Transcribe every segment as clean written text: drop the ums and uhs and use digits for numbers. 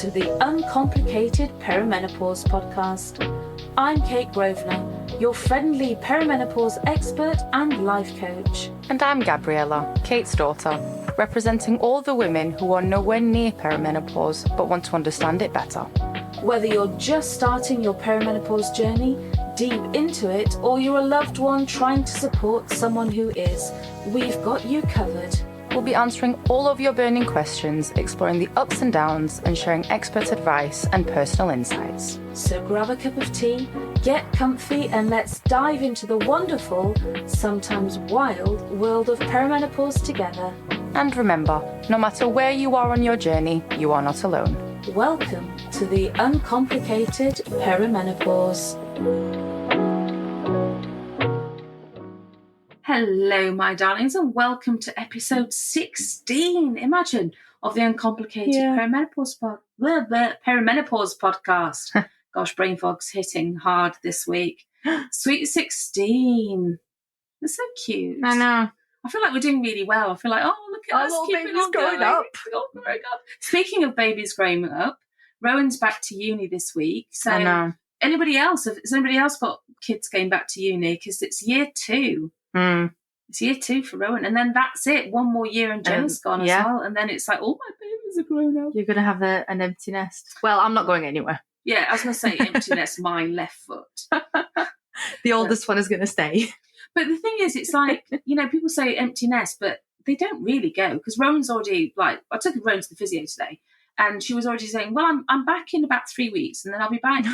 to the Uncomplicated Perimenopause Podcast. I'm Kate Grosvenor, your friendly perimenopause expert and life coach. And I'm Gabriella, Kate's daughter, representing all the women who are nowhere near perimenopause but want to understand it better. Whether you're just starting your perimenopause journey, deep into it, or you're a loved one trying to support someone who is, we've got you covered. We'll be answering all of your burning questions, exploring the ups and downs, and sharing expert advice and personal insights. So grab a cup of tea, get comfy, and let's dive into the wonderful, sometimes wild, world of perimenopause together. And remember, no matter where you are on your journey, you are not alone. Welcome to the Uncomplicated Perimenopause. Hello, my darlings, and welcome to episode 16. Imagine, of the Uncomplicated Perimenopause Podcast. Gosh, brain fog's hitting hard this week. Sweet 16. It's so cute. I know. I feel like we're doing really well. I feel like, oh, look at us keeping on growing up. Growing up. Speaking of babies growing up, Rowan's back to uni this week. So I know. Has anybody else got kids going back to uni? Because it's year 2. It's year 2 for Rowan, and then that's it. One more year and Jen's gone as well, and then it's like all my babies are grown up. You're going to have an empty nest. Well, I'm not going anywhere. Yeah, I was going to say empty nest, my left foot. The oldest one is going to stay. But the thing is, it's like, people say empty nest, but they don't really go, because Rowan's already, I took Rowan to the physio today, and she was already saying, well, I'm back in about 3 weeks, and then I'll be back.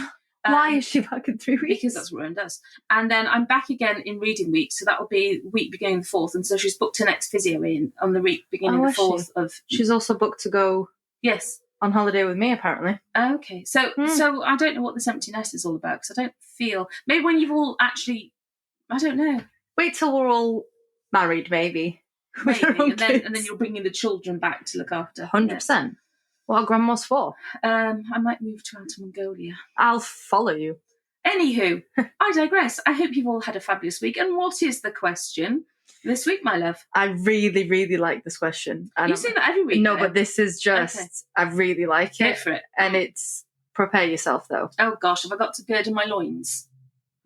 Why is she back in 3 weeks? Because that's what Rowan does. And then I'm back again in reading week, so that will be week beginning the 4th. And so she's booked her next physio in on the week beginning the 4th of... She's also booked to go on holiday with me, apparently. Okay. So I don't know what this empty nest is all about, because I don't feel... Maybe when you've all actually... I don't know. Wait till we're all married, maybe. Maybe. And then you're bringing the children back to look after. 100%. Yeah. What are grandmas for? I might move to Outer Mongolia. I'll follow you. Anywho, I digress. I hope you've all had a fabulous week. And what is the question this week, my love? I really, really like this question. And you say that every week. No, but this is just, okay. I really like it. Go for it. And it's, prepare yourself, though. Oh, gosh, have I got to gird in my loins?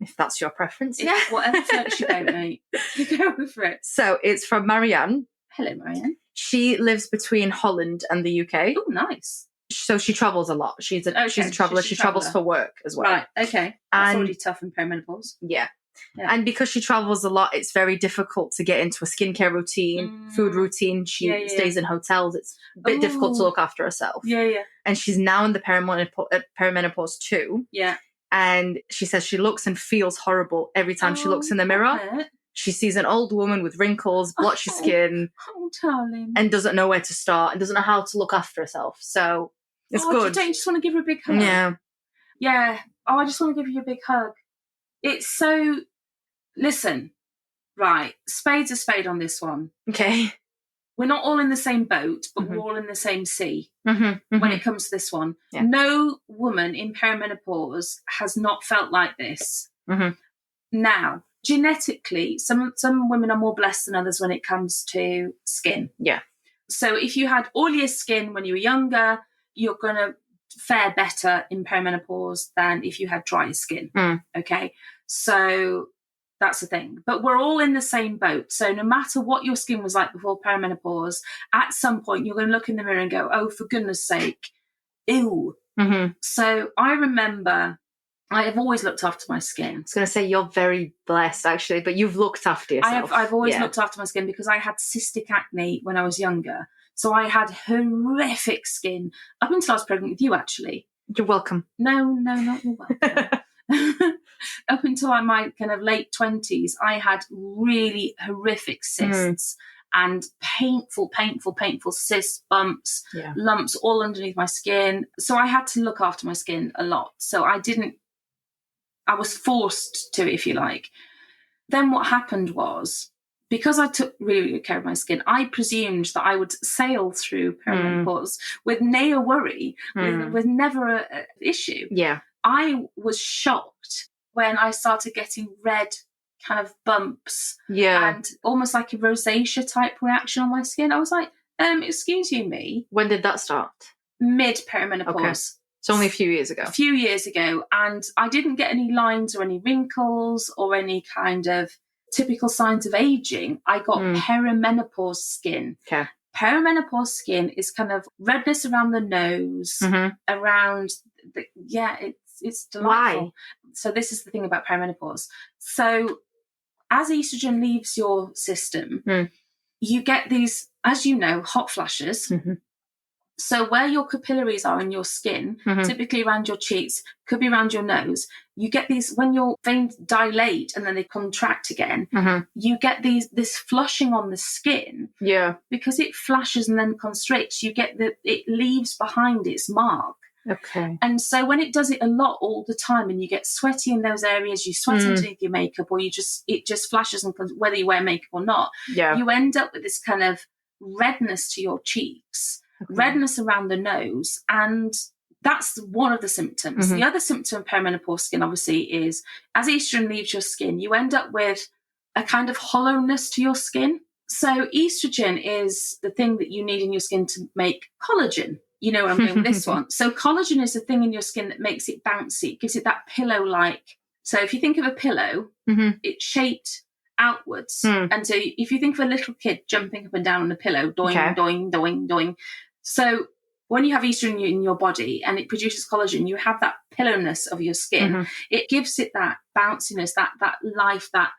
If that's your preference, Whatever floats your boat, mate. You go for it. So it's from Marianne. Hello, Marianne. She lives between Holland and the UK. Oh, nice. So she travels a lot. She's a traveller. She travels for work as well. Right, okay. That's already tough in perimenopause. Yeah. And because she travels a lot, it's very difficult to get into a skincare routine, food routine. She stays in hotels. It's a bit difficult to look after herself. Yeah. And she's now in the perimenopause too. Yeah. And she says she looks and feels horrible every time she looks in the mirror. She sees an old woman with wrinkles, blotchy skin, darling, and doesn't know where to start and doesn't know how to look after herself. So it's good. Don't you just want to give her a big hug? Yeah. Oh, I just want to give you a big hug. It's so... Listen, right, spade's a spade on this one. Okay. We're not all in the same boat, but we're all in the same sea when it comes to this one. Yeah. No woman in perimenopause has not felt like this. Now, genetically, some women are more blessed than others when it comes to skin. Yeah. So if you had oilier skin when you were younger, you're going to fare better in perimenopause than if you had drier skin. Okay? So that's the thing. But we're all in the same boat. So no matter what your skin was like before perimenopause, at some point you're going to look in the mirror and go, oh, for goodness sake, ew. So I remember... I have always looked after my skin. I was going to say you're very blessed, actually, but you've looked after yourself. I've always looked after my skin because I had cystic acne when I was younger. So I had horrific skin up until I was pregnant with you, actually. You're welcome. No, not you're welcome. Up until my kind of late 20s, I had really horrific cysts and painful cysts, bumps, lumps all underneath my skin. So I had to look after my skin a lot. So I was forced to, if you like. Then what happened was, because I took really good care of my skin, I presumed that I would sail through perimenopause with no worry, with never an issue. Yeah. I was shocked when I started getting red kind of bumps and almost like a rosacea type reaction on my skin. I was like, excuse you me. When did that start? mid-perimenopause. Okay. So only a few years ago. A few years ago. And I didn't get any lines or any wrinkles or any kind of typical signs of aging. I got perimenopause skin. Okay. Perimenopause skin is kind of redness around the nose, around the, it's delightful. Why? So this is the thing about perimenopause. So as estrogen leaves your system, you get these, as you know, hot flashes. So where your capillaries are in your skin, typically around your cheeks, could be around your nose, you get these, when your veins dilate and then they contract again, you get this flushing on the skin. Yeah. Because it flashes and then constricts, you get it leaves behind its mark. Okay. And so when it does it a lot all the time and you get sweaty in those areas, you sweat underneath your makeup, or it just flashes, and whether you wear makeup or not, you end up with this kind of redness to your cheeks. Redness around the nose, and that's one of the symptoms. The other symptom of perimenopause skin, obviously, is as estrogen leaves your skin, you end up with a kind of hollowness to your skin. So estrogen is the thing that you need in your skin to make collagen. You know where I'm going with this one. So collagen is the thing in your skin that makes it bouncy, gives it that pillow-like. So if you think of a pillow, it's shaped outwards. And so if you think of a little kid jumping up and down on a pillow, doing, doing, doing, doing. So when you have estrogen in your body and it produces collagen, you have that pillowness of your skin. It gives it that bounciness, that life, that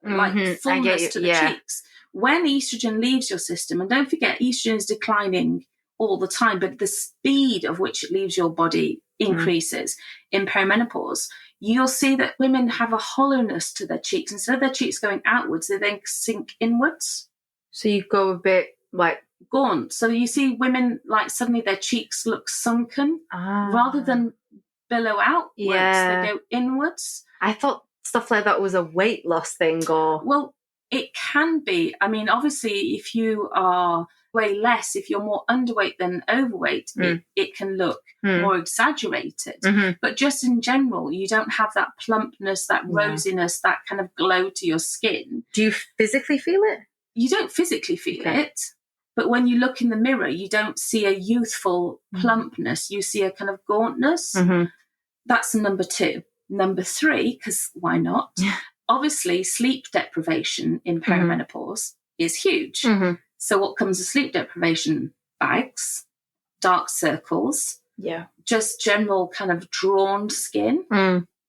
like fullness to the cheeks. When estrogen leaves your system, and don't forget, estrogen is declining all the time, but the speed of which it leaves your body increases in perimenopause. You'll see that women have a hollowness to their cheeks. Instead of their cheeks going outwards, they then sink inwards. So you go a bit like gaunt. So you see women like suddenly their cheeks look sunken rather than billow outwards. They go inwards. I thought stuff like that was a weight loss thing, or well, it can be. I mean, obviously, if you are weigh less, if you're more underweight than overweight, it can look more exaggerated. But just in general, you don't have that plumpness, that rosiness, that kind of glow to your skin. Do you physically feel it? You don't physically feel it. But when you look in the mirror, you don't see a youthful plumpness. You see a kind of gauntness. That's number 2. Number 3, because why not? Obviously, sleep deprivation in perimenopause is huge. So what comes with sleep deprivation? Bags, dark circles, just general kind of drawn skin.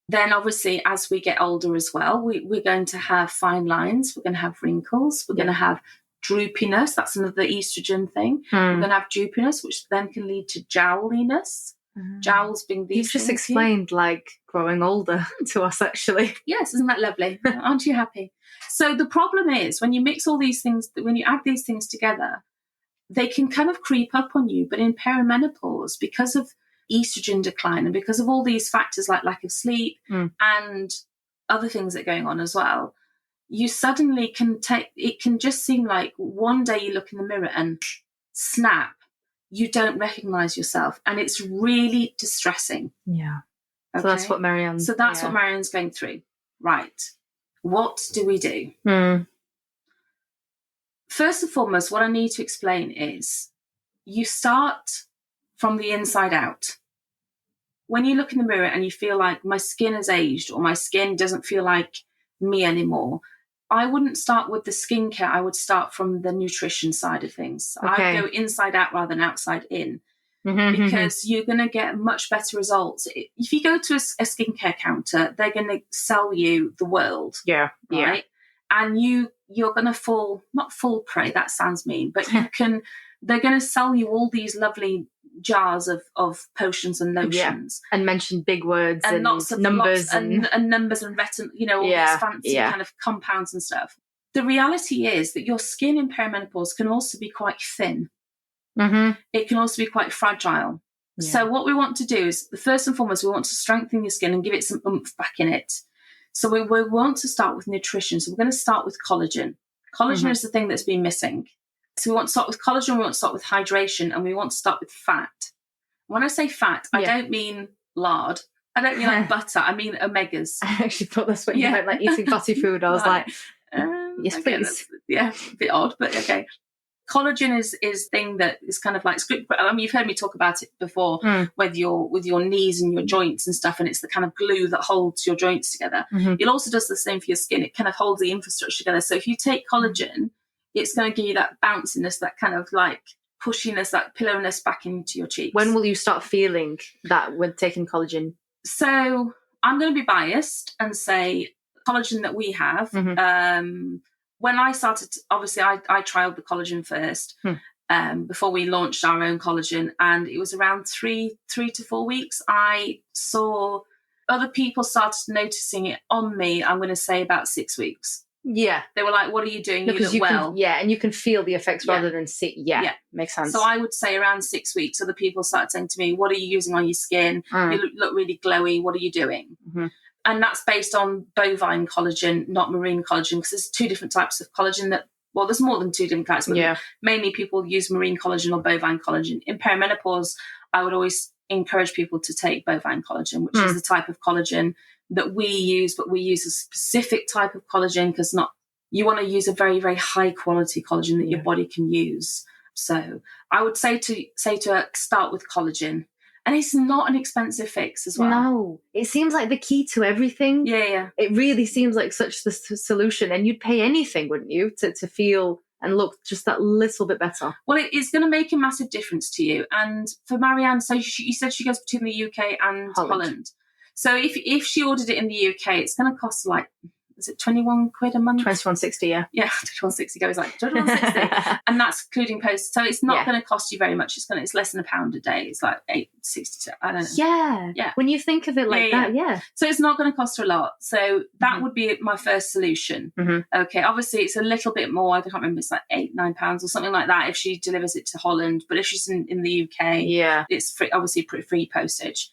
Then obviously, as we get older as well, we're going to have fine lines. We're going to have wrinkles. We're going to have droopiness. That's another estrogen thing. We're going to have droopiness, which then can lead to jowliness. Jowls being these. You've just explained like growing older to us, actually. Yes, isn't that lovely? Aren't you happy? So the problem is when you mix all these things, when you add these things together, they can kind of creep up on you. But in perimenopause, because of estrogen decline and because of all these factors like lack of sleep and other things that are going on as well, you suddenly it can just seem like one day you look in the mirror and snap, you don't recognize yourself. And it's really distressing. Yeah. Okay? So that's what Marianne... So that's what Marianne's going through. Right. What do we do? First and foremost, what I need to explain is you start from the inside out. When you look in the mirror and you feel like my skin has aged or my skin doesn't feel like me anymore, I wouldn't start with the skincare. I would start from the nutrition side of things. I would go inside out rather than outside in because you're going to get much better results. If you go to a skincare counter, they're going to sell you the world. Right? And you're going to not fall prey, that sounds mean, but they're going to sell you all these lovely jars of potions and lotions and mention big words and lots of numbers and numbers and all these fancy kind of compounds and stuff. The reality is that your skin in perimenopause can also be quite thin. It can also be quite fragile. So what we want to do is, first and foremost, we want to strengthen your skin and give it some oomph back in it. So we want to start with nutrition. So we're going to start with collagen. Collagen is the thing that's been missing. So we want to start with collagen, we want to start with hydration, and we want to start with fat. When I say fat, I don't mean lard. I don't mean like butter. I mean omegas. I actually thought that's what you meant, like eating fatty food. I was like, yes, please. A bit odd, but okay. collagen is thing that is kind of like script. I mean, you've heard me talk about it before with your knees and your joints and stuff, and it's the kind of glue that holds your joints together. It also does the same for your skin. It kind of holds the infrastructure together. So if you take collagen, it's going to give you that bounciness, that kind of like pushiness, that pillowness back into your cheeks. When will you start feeling that when taking collagen? So I'm going to be biased and say collagen that we have. When I started, obviously I trialed the collagen first before we launched our own collagen, and it was around 3 to 4 weeks. I saw other people started noticing it on me. I'm going to say about 6 weeks. Yeah. They were like, what are you doing? You look well. And you can feel the effects rather than see. Yeah, makes sense. So I would say around 6 weeks, other people started saying to me, what are you using on your skin? You look really glowy. What are you doing? And that's based on bovine collagen, not marine collagen, because there's 2 different types of collagen there's more than 2 different types, but mainly people use marine collagen or bovine collagen. In perimenopause, I would always encourage people to take bovine collagen, which is the type of collagen that we use, but we use a specific type of collagen because you want to use a very, very high quality collagen that your body can use. So I would say to start with collagen. And it's not an expensive fix as well. No, it seems like the key to everything. Yeah. It really seems like such the solution. And you'd pay anything, wouldn't you, to feel and look just that little bit better? Well, it's going to make a massive difference to you. And for Marianne, so you said she goes between the UK and Holland. So if she ordered it in the UK, it's going to cost like, is it 21 quid a month? 21.60, yeah. Yeah, 21.60 goes like 21.60, and that's including post. So it's not going to cost you very much. It's less than £1 a day. It's like 8.60. I don't know. Yeah. When you think of it like that, yeah. So it's not going to cost her a lot. So that would be my first solution. Okay, obviously it's a little bit more. I can't remember. It's like £8-9 or something like that if she delivers it to Holland. But if she's in the UK, it's free, obviously free postage.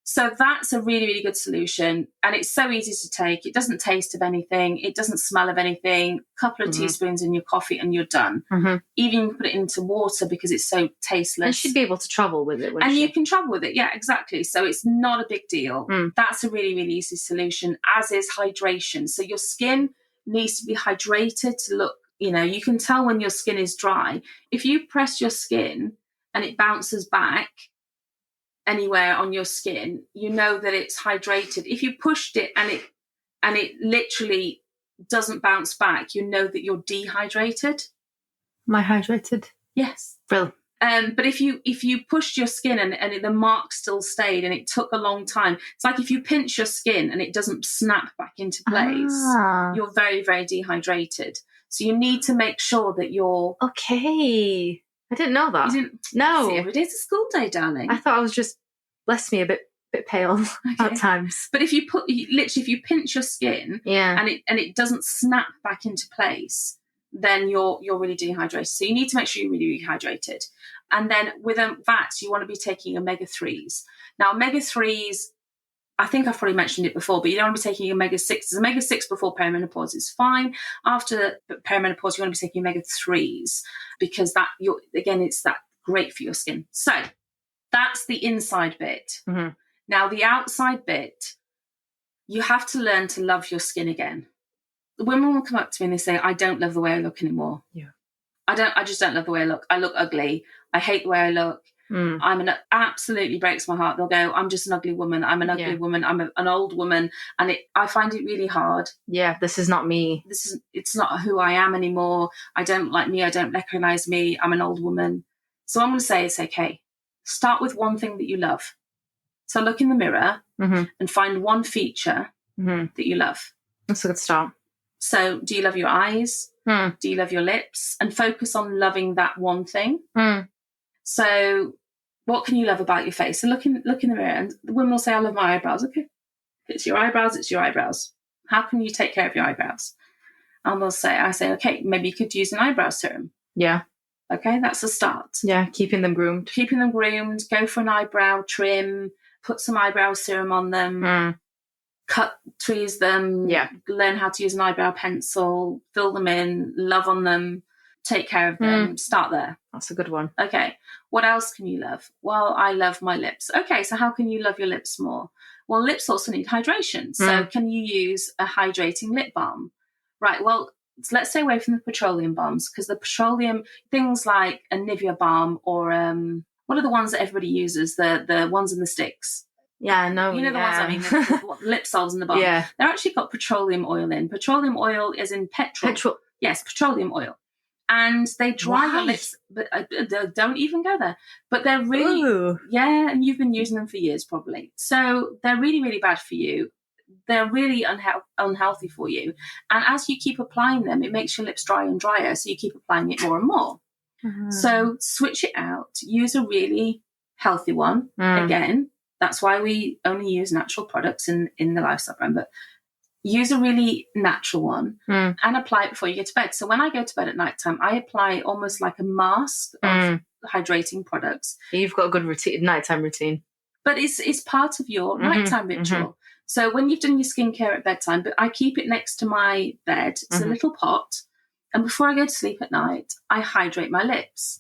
So that's a really, really good solution. And it's so easy to take. It doesn't taste of anything. It doesn't smell of anything. A couple of teaspoons in your coffee and you're done. Even you can put it into water because it's so tasteless. And she'd be able to travel with it, wouldn't she? And you can travel with it. Yeah, exactly. So it's not a big deal. That's a really, really easy solution, as is hydration. So your skin needs to be hydrated to look, you can tell when your skin is dry. If you press your skin and it bounces back anywhere on your skin, you know that it's hydrated. If you pushed it and it literally doesn't bounce back, you know that you're dehydrated. Am I hydrated? Yes. Brilliant. But if you pushed your skin and the mark still stayed and it took a long time, it's like if you pinch your skin and it doesn't snap back into place, you're very, very dehydrated. So you need to make sure that you're... Okay. I didn't know that. You didn't No. see every day's a school day, darling. I thought I was just, bless me, a bit pale at times. But if you pinch your skin and it doesn't snap back into place, then you're really dehydrated. So you need to make sure you're really hydrated. And then with fats, you want to be taking omega-3s. Now, omega-3s, I think I've probably mentioned it before, but you don't want to be taking omega-6s. Omega-6 before perimenopause is fine. After perimenopause, you want to be taking omega-3s because it's that great for your skin. So that's the inside bit. Now, the outside bit, you have to learn to love your skin again. Women will come up to me and they say, I don't love the way I look anymore. Yeah. I just don't love the way I look. I look ugly. I hate the way I look. Absolutely breaks my heart. They'll go, I'm just an ugly woman. I'm an ugly woman. I'm an old woman. And I find it really hard. Yeah, this is not me. It's not who I am anymore. I don't like me. I don't recognize me. I'm an old woman. So I'm going to say it's okay. Start with one thing that you love. So look in the mirror and find one feature that you love. That's a good start. So do you love your eyes? Do you love your lips? And focus on loving that one thing. So what can you love about your face? And look in the mirror, and the women will say, I love my eyebrows. Okay. If it's your eyebrows, it's your eyebrows. How can you take care of your eyebrows? And I say, okay, maybe you could use an eyebrow serum. Yeah. Okay, that's a start. Yeah, keeping them groomed. Go for an eyebrow trim, put some eyebrow serum on them, tweeze them, learn how to use an eyebrow pencil, fill them in, love on them, take care of them, start there. That's a good one. Okay, what else can you love? Well, I love my lips. Okay, so how can you love your lips more? Well, lips also need hydration. So can you use a hydrating lip balm? Right, well, let's stay away from the petroleum balms, because the petroleum, things like a Nivea balm or what are the ones that everybody uses? The ones in the sticks. Yeah, I know. You know the ones I mean, the lip salves in the balm. Yeah. They're actually got petroleum oil in. Petroleum oil is in petrol. Yes, petroleum oil. And they dry your lips, but don't even go there. But they're really, and you've been using them for years probably. So they're really, really bad for you. They're really unhealthy for you. And as you keep applying them, it makes your lips drier and drier. So you keep applying it more and more. Mm-hmm. So switch it out. Use a really healthy one. Again, that's why we only use natural products in the lifestyle brand. But use a really natural one and apply it before you go to bed. So when I go to bed at nighttime, I apply almost like a mask of hydrating products. You've got a good nighttime routine. But it's part of your nighttime ritual. Mm-hmm. So when you've done your skincare at bedtime, but I keep it next to my bed. It's a little pot. And before I go to sleep at night, I hydrate my lips.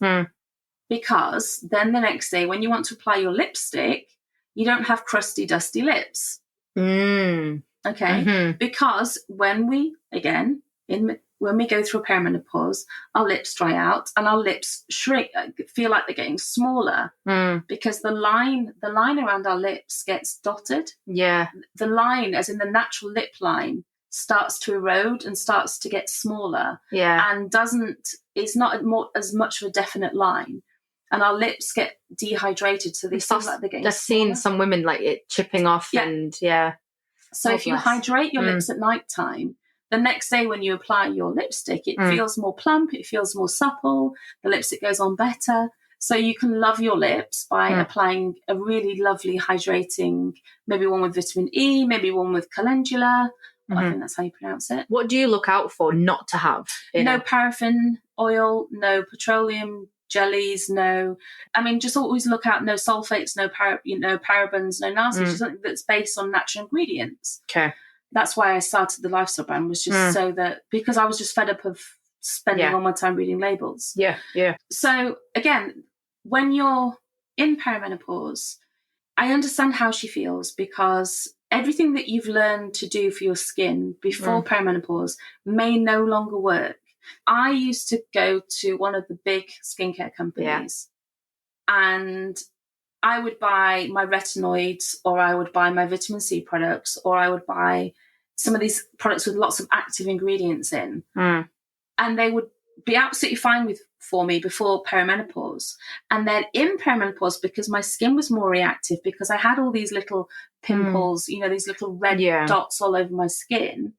Because then the next day, when you want to apply your lipstick, you don't have crusty, dusty lips. Okay, because when we go through a perimenopause, our lips dry out and our lips shrink, feel like they're getting smaller because the line around our lips gets dotted. Yeah, the line, as in the natural lip line, starts to erode and starts to get smaller. Yeah, and it's not as much of a definite line. And our lips get dehydrated, so they feel like they're getting smaller. I've seen some women like it chipping off and So if you hydrate your lips at nighttime, the next day when you apply your lipstick, it feels more plump, it feels more supple, the lipstick goes on better. So you can love your lips by applying a really lovely hydrating, maybe one with vitamin E, maybe one with calendula. I think that's how you pronounce it. What do you look out for not to have? No paraffin oil, no petroleum jellies, just always look out, no sulfates, no parabens, no nasty, just something that's based on natural ingredients. Okay. That's why I started the lifestyle brand, was just so that, because I was just fed up of spending all my time reading labels. Yeah, yeah. So again, when you're in perimenopause, I understand how she feels, because everything that you've learned to do for your skin before perimenopause may no longer work. I used to go to one of the big skincare companies and I would buy my retinoids, or I would buy my vitamin C products, or I would buy some of these products with lots of active ingredients in. And they would be absolutely fine for me before perimenopause. And then in perimenopause, because my skin was more reactive, because I had all these little pimples, these little red dots all over my skin,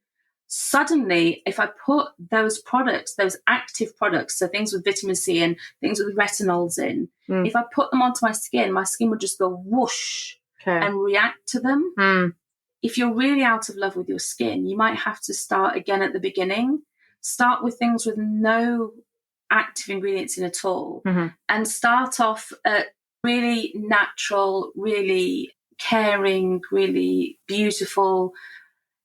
suddenly, if I put those products, those active products, so things with vitamin C and things with retinols in, if I put them onto my skin would just go whoosh and react to them. If you're really out of love with your skin, you might have to start again at the beginning. Start with things with no active ingredients in at all, and start off at really natural, really caring, really beautiful,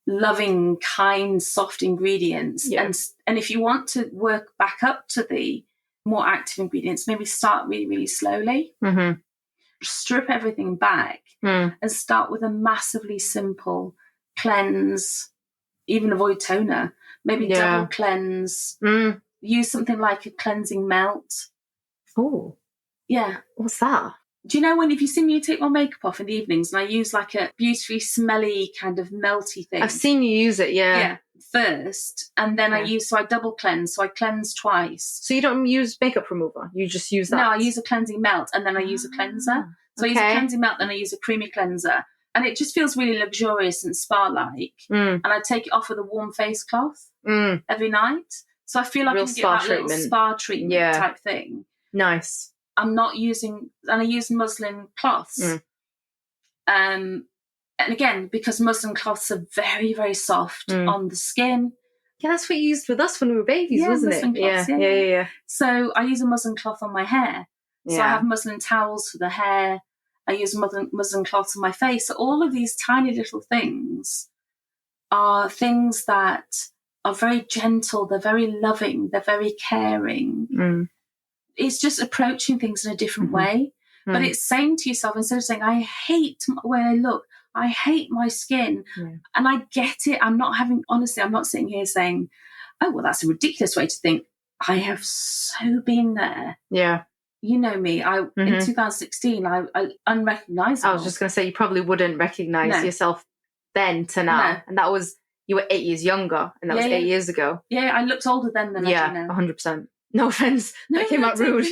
loving, kind, soft ingredients. And if you want to work back up to the more active ingredients, maybe start really, really slowly. Strip everything back and start with a massively simple cleanse, even avoid toner, maybe double cleanse. Use something like a cleansing melt. Oh. Yeah. What's that? Do you know if you see me take my makeup off in the evenings and I use like a beautifully smelly kind of melty thing? I've seen you use it, yeah. First, and then I double cleanse, so I cleanse twice. So you don't use makeup remover? You just use that? No, I use a cleansing melt and then I use a cleanser. So I use a cleansing melt, then I use a creamy cleanser. And it just feels really luxurious and spa-like. And I take it off with a warm face cloth every night. So I feel like I can get that little spa treatment type thing. Nice. I'm not using, and I use muslin cloths. And again, because muslin cloths are very, very soft on the skin. Yeah, that's what you used with us when we were babies, wasn't it? Cloths, yeah. So I use a muslin cloth on my hair. So I have muslin towels for the hair. I use muslin cloths on my face. So all of these tiny little things are things that are very gentle. They're very loving. They're very caring. It's just approaching things in a different way. But it's saying to yourself, instead of saying, I hate the way I look, I hate my skin. And I get it. I'm not sitting here saying, oh, well, that's a ridiculous way to think. I have so been there. Yeah. You know me. In 2016, I unrecognizable. I was just going to say, you probably wouldn't recognize yourself then to now. No. And that was, you were 8 years younger, and that was 8 years ago. Yeah, I looked older then than I do now. 100%. No offense. That came out rude.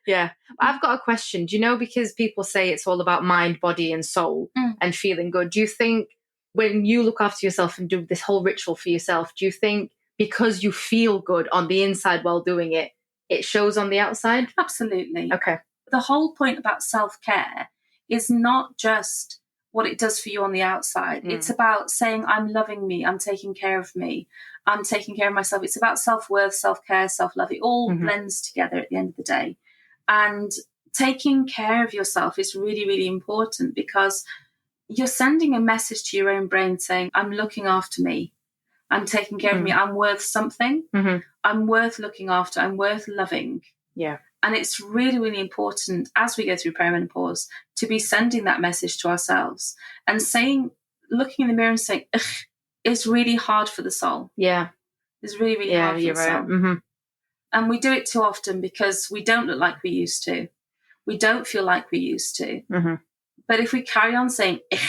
Yeah. I've got a question. Do you know, because people say it's all about mind, body, and soul and feeling good, do you think when you look after yourself and do this whole ritual for yourself, do you think because you feel good on the inside while doing it, it shows on the outside? Absolutely. Okay. The whole point about self-care is not just what it does for you on the outside. It's about saying, I'm loving me, I'm taking care of me, I'm taking care of myself. It's about self-worth, self-care, self-love. It all blends together at the end of the day. And taking care of yourself is really, really important, because you're sending a message to your own brain saying, I'm looking after me, I'm taking care of me, I'm worth something, I'm worth looking after, I'm worth loving. Yeah. And it's really, really important as we go through perimenopause to be sending that message to ourselves and saying, looking in the mirror and saying, ugh, it's really hard for the soul. Yeah. It's really, really hard for the soul. Right. And we do it too often because we don't look like we used to. We don't feel like we used to. But if we carry on saying, ugh,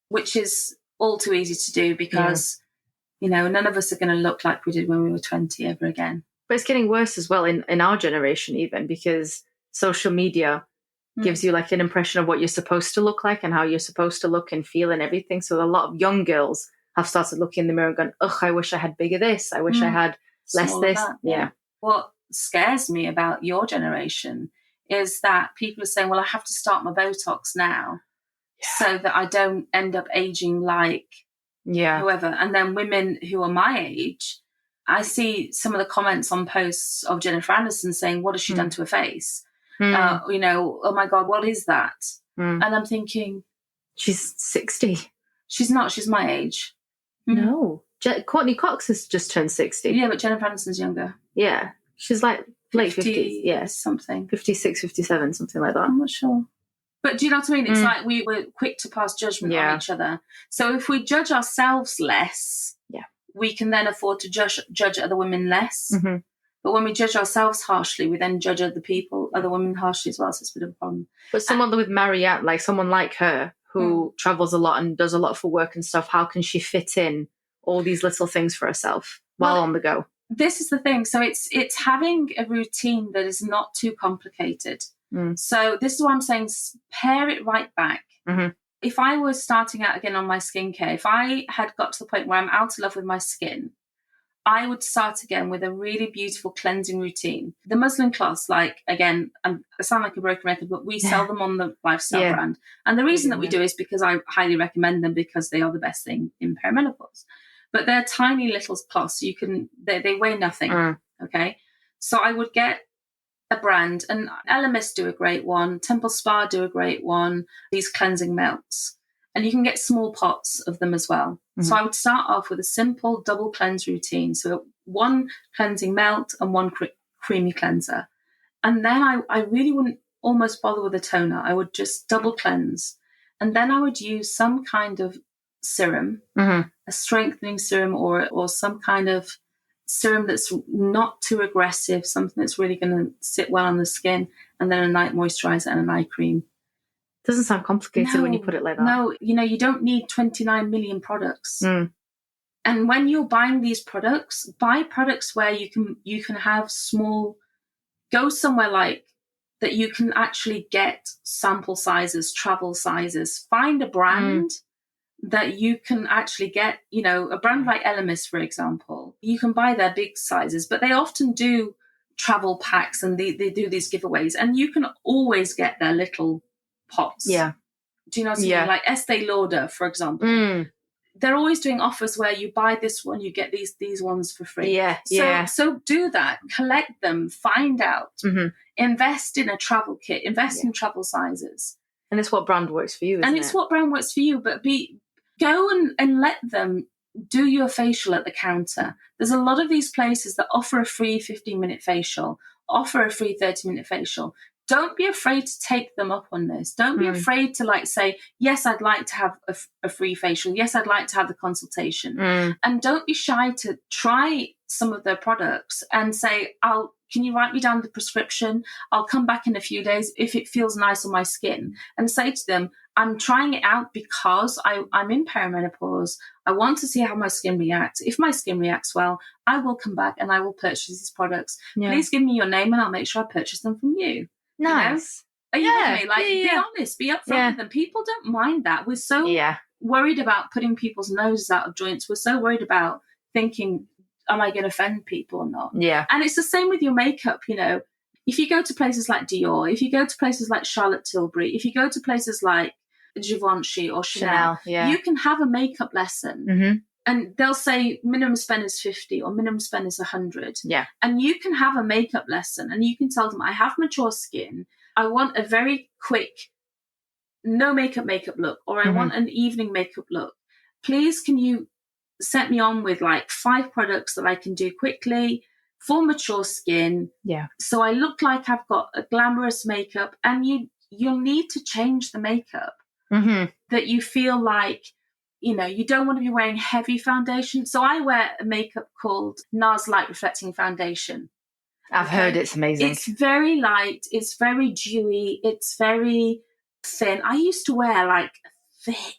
which is all too easy to do because, none of us are going to look like we did when we were 20 ever again. But it's getting worse as well in our generation even, because social media gives you like an impression of what you're supposed to look like and how you're supposed to look and feel and everything. So a lot of young girls have started looking in the mirror and going, ugh, I wish I had bigger this. I wish I had less Small this. That. Yeah. What scares me about your generation is that people are saying, well, I have to start my Botox now so that I don't end up aging like whoever. And then women who are my age, I see some of the comments on posts of Jennifer Aniston saying, what has she done to her face? Oh my God, what is that? And I'm thinking, she's 60. She's not, she's my age. No. Courtney Cox has just turned 60. Yeah, but Jennifer Aniston's younger. Yeah. She's like late 50s. Yeah. Something. 56, 57, something like that. I'm not sure. But do you know what I mean? It's like we're quick to pass judgment on each other. So if we judge ourselves less, we can then afford to judge other women less. But when we judge ourselves harshly, we then judge other women harshly as well. So it's a bit of a problem. But someone with Marianne, like someone like her who travels a lot and does a lot for work and stuff, how can she fit in all these little things for herself while on the go? This is the thing. So it's having a routine that is not too complicated. So this is what I'm saying, pare it right back. If I was starting out again on my skincare, if I had got to the point where I'm out of love with my skin, I would start again with a really beautiful cleansing routine. The muslin cloths, again, I sound like a broken record, but we sell them on the Lifestyle brand. And the reason that we do is because I highly recommend them, because they are the best thing in perimenopause. But they're tiny little cloths. They weigh nothing. Okay. So I would get a brand, and Elemis do a great one, Temple Spa do a great one, these cleansing melts. And you can get small pots of them as well. So I would start off with a simple double cleanse routine. So one cleansing melt and one creamy cleanser. And then I really wouldn't almost bother with a toner. I would just double cleanse. And then I would use some kind of serum, a strengthening serum or some kind of serum that's not too aggressive, something that's really going to sit well on the skin, and then a night moisturizer and an eye cream. Doesn't sound complicated when you put it like that. No, you don't need 29 million products. And when you're buying these products, buy products where you can have small, go somewhere like that you can actually get sample sizes, travel sizes. Find a brand that you can actually get, a brand like Elemis, for example. You can buy their big sizes, but they often do travel packs and they do these giveaways, and you can always get their little pots. Yeah. Do you know what I mean? Like Estee Lauder, for example. They're always doing offers where you buy this one, you get these ones for free. So do that. Collect them. Find out. Invest in a travel kit. Invest in travel sizes. And it's what brand works for you, isn't it? And it's what brand works for you. But go and let them do your facial at the counter. There's a lot of these places that offer a free 15-minute facial, offer a free 30-minute facial. don't be afraid to take them up on this. Don't be afraid to like say, yes, I'd like to have a free facial. Yes, I'd like to have the consultation. And don't be shy to try some of their products and say, can you write me down the prescription? I'll come back in a few days if it feels nice on my skin. And say to them, I'm trying it out because I'm in perimenopause. I want to see how my skin reacts. If my skin reacts well, I will come back and I will purchase these products. Yeah. Please give me your name and I'll make sure I purchase them from you. Nice. You know? Are you with me? Like, be honest, be upfront with them. People don't mind that. We're so worried about putting people's noses out of joints. We're so worried about thinking, am I going to offend people or not? Yeah. And it's the same with your makeup, you know. If you go to places like Dior, if you go to places like Charlotte Tilbury, if you go to places like Givenchy or Chanel, you can have a makeup lesson and they'll say minimum spend is 50 or minimum spend is 100. Yeah. And you can have a makeup lesson and you can tell them, I have mature skin. I want a very quick, no makeup look, or I want an evening makeup look. Please, can you set me on with like 5 products that I can do quickly for mature skin. Yeah. So I look like I've got a glamorous makeup, and you'll need to change the makeup that you feel like, you know, you don't want to be wearing heavy foundation. So I wear a makeup called NARS Light Reflecting Foundation. I've heard it's amazing. It's very light. It's very dewy. It's very thin. I used to wear like thick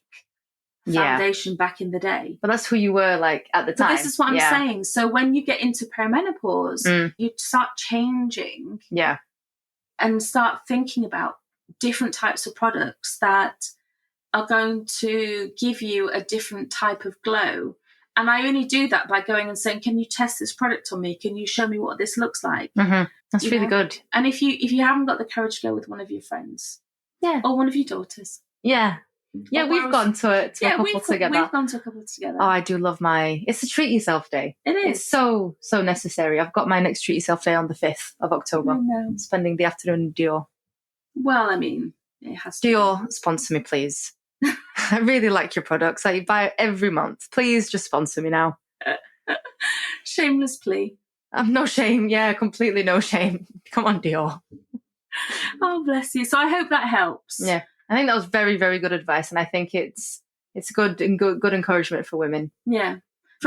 foundation back in the day. But that's who you were like at the time. But this is what I'm saying. So when you get into perimenopause, you start changing and start thinking about different types of products that are going to give you a different type of glow. And I only do that by going and saying, can you test this product on me? Can you show me what this looks like? That's really good. And if you haven't got the courage to go with one of your friends or one of your daughters. Yeah, we've gone to a couple together. We've gone to a couple together. Oh, I do love it's a treat yourself day. It is. It's so necessary. I've got my next treat yourself day on the 5th of October. I'm spending the afternoon in Dior. Well, I mean, it has to Dior, sponsor me, please. I really like your products. I buy it every month. Please just sponsor me now. Shameless plea. No shame. Yeah, completely no shame. Come on, Dior. Oh, bless you. So I hope that helps. Yeah. I think that was very, very good advice. And I think it's good encouragement for women. Yeah.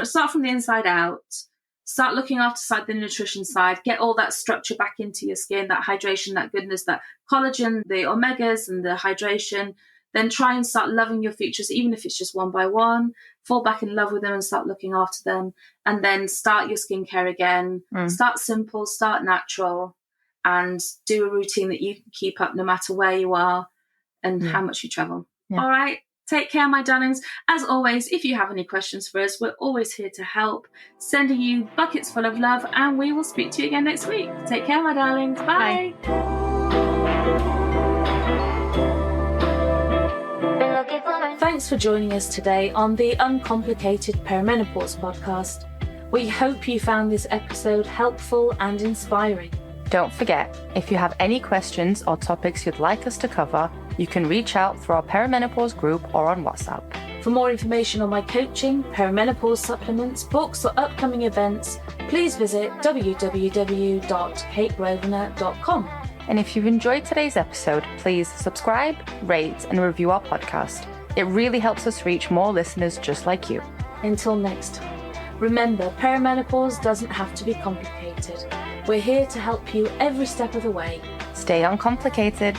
Start from the inside out. Start looking after the nutrition side. Get all that structure back into your skin, that hydration, that goodness, that collagen, the omegas and the hydration. Then try and start loving your features, even if it's just one by one. Fall back in love with them and start looking after them. And then start your skincare again. Start simple, start natural, and do a routine that you can keep up no matter where you are and how much you travel. Yeah. All right. Take care, my darlings. As always, if you have any questions for us, we're always here to help. Sending you buckets full of love, and we will speak to you again next week. Take care, my darlings. Bye. Thanks for joining us today on the Uncomplicated Perimenopause Podcast. We hope you found this episode helpful and inspiring. Don't forget, if you have any questions or topics you'd like us to cover, you can reach out through our perimenopause group or on WhatsApp. For more information on my coaching, perimenopause supplements, books, or upcoming events, please visit www.kategrosvenor.com. And if you've enjoyed today's episode, please subscribe, rate, and review our podcast. It really helps us reach more listeners just like you. Until next time, remember, perimenopause doesn't have to be complicated. We're here to help you every step of the way. Stay uncomplicated.